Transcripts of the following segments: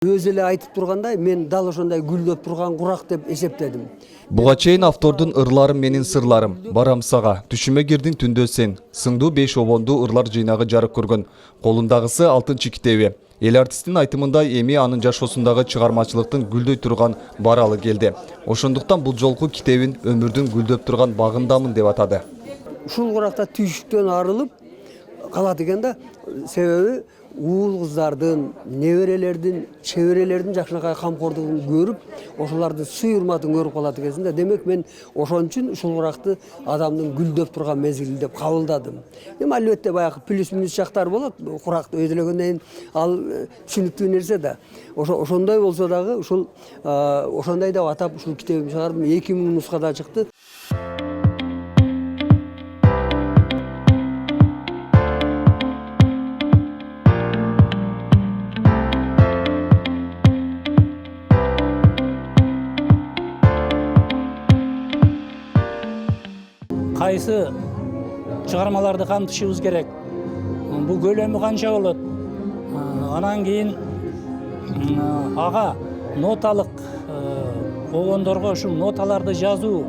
Өзі эле айтып тургандай, мен дал ошондой гүлдөп турган курак деп эсептедим. Буга чейин автордун ырларым менин сырларым. Барам сага, түшүмө кирдиң түндө сен. Сыңдуу 5 обондуу ырлар жыйнагы жарык көргөн. Колундагысы 6-чы китеби. Эл артисттин айтымында эми анын жашоосундагы чыгармачылыктын гүлдөй турган баралы келди. Ошондуктан бул жолку китебин өмүрдүн гүлдөп турган багындамын деп атады. Ушул куракта түйшүктөн арылып калат экен да. Себеби уул кыздардын, неберелердин, чеберелердин жакшынакай камкордугун көрүп, ошолордун сый урматын көрүп калат экенсиң да. Демек мен ошон үчүн ушул куракты адамдын гүлдөп турган мезгили деп кабылдадым. Эми албетте баягы плюс-минус жактары болот. Куракты өйдөлөгөндөн кийин ал түшүнүктүү нерсе да. Ошондой болсо дагы ушул ошондой деп атап ушул китебимди чыгардым. 2000 нускада чыкты. Кайсы чыгармаларды камтышыбыз керек? Бул көлөмү канча болот? Анан кийин ага ноталык обондорго ушул ноталарды жазуу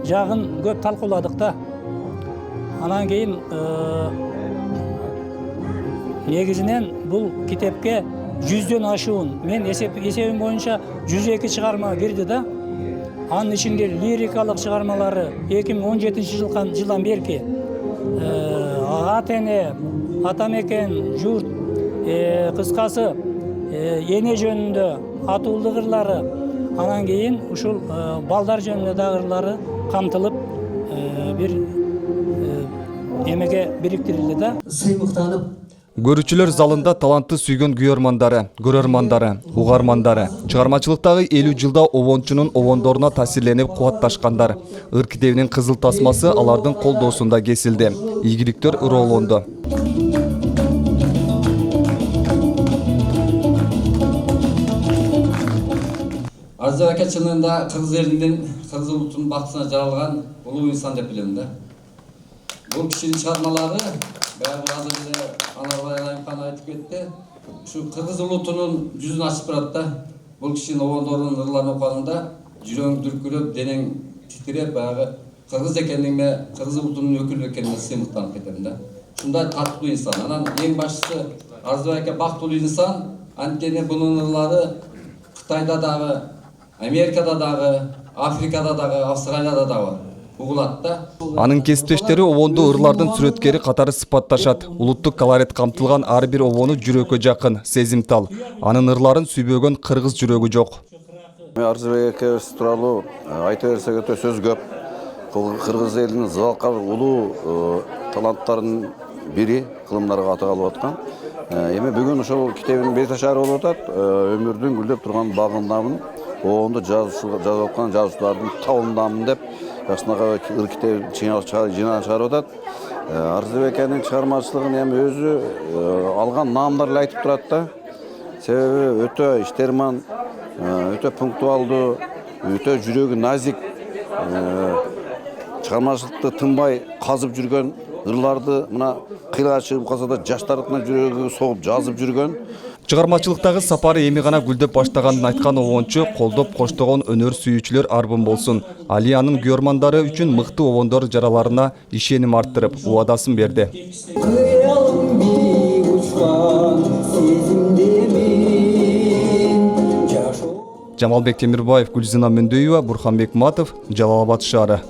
жагын көп талкууладык да. Анан кийин негизинен бул китепке 100дөн ашуун, мен эсебим боюнча 102 чыгарма кирди да. Анын ичинде лирикалык чыгармалары 2017 жылдан берки ат эне, ата мекен, журт, кыскасы эне жөнүндө атуулдук ырлары, анан кийин ушул балдар жөнүндө дагы ырлары камтылып бир эмеге бириктирилди да. Сыймыктанып Көрүүчүлөр залында талантты сүйгөн күйөрмандары, көрөрмандары, угармандары, чыгармачылыктагы 50 жылда обончунун обондоруна таасирленип кубатташкандар. Ыр китебинин кызыл тасмасы алардын колдоосунда кесилди. Ийгиликтер ыроолонду. Арзы ака чынында кыргыз элинин, кыргыз улутунун бактысына жаралган улуу инсан деп билем да. Бул кишинин чыгармалары баягы азыр эле Анарбай Айымхан айтып кетти. Ушу кыргыз улутунун жүзүн ачып турат да. Бул кишинин обондорунун ырларын окуганда жүрөгүң дүркүрөп, денең титиреп, баягы кыргыз экендигиме, кыргыз улутунун өкүлү экениме сыймыктанып кетем да. Ушундай таттуу инсан. Анан эң башкысы Арзыбай ака бактылуу инсан. Анткени бунун ырлары Кытайда дагы, Америкада дагы, Африкада дагы, Австралияда дагы бар. Угулат да. Анын кесиптештери обондуу ырлардын сүрөткери катары сыпатташат. Улуттук колорит камтылган ар бир обону жүрөккө жакын, сезимтал. Анын ырларын сүйбөгөн кыргыз жүрөгү жок. Арзыбай экебиз тууралуу айта берсек өтө сөз көп. Кыргыз элинин залкар улуу таланттарынын бири кылымдарга аталып аткан. Эми бүгүн ошол китебинин беш ашары болуп атат. Өмүрдүн гүлдөп турган багындамын, обонду жазып аткан жазуучулардын табындамын деп жакшынакай ыр китеп жыйнагын чыгарып атат. Арзыбай экенин чыгармачылыгын эми өзү алган наамдар эле айтып турат да. Себеби өтө иштерман, өтө пунктуалдуу, өтө жүрөгү назик, чыгармачылыкты тынбай казып жүргөн, ырларды мына кыйла чыгып калса да жаштардын жүрөгү согуп жазып жүргөн. Чыгармачылыктагы сапары эми гана гүлдөп баштаганын айткан обончу колдоп коштогон өнөр сүйүүчүлөр арбын болсун. Али анын күйөрмандары үчүн мыкты обондор жараларына ишеним арттырып, убадасын берди. Жамалбек Темирбаев, Гүлзина Мөндөева, Бурханбек Матов, Жалал Абад шаары.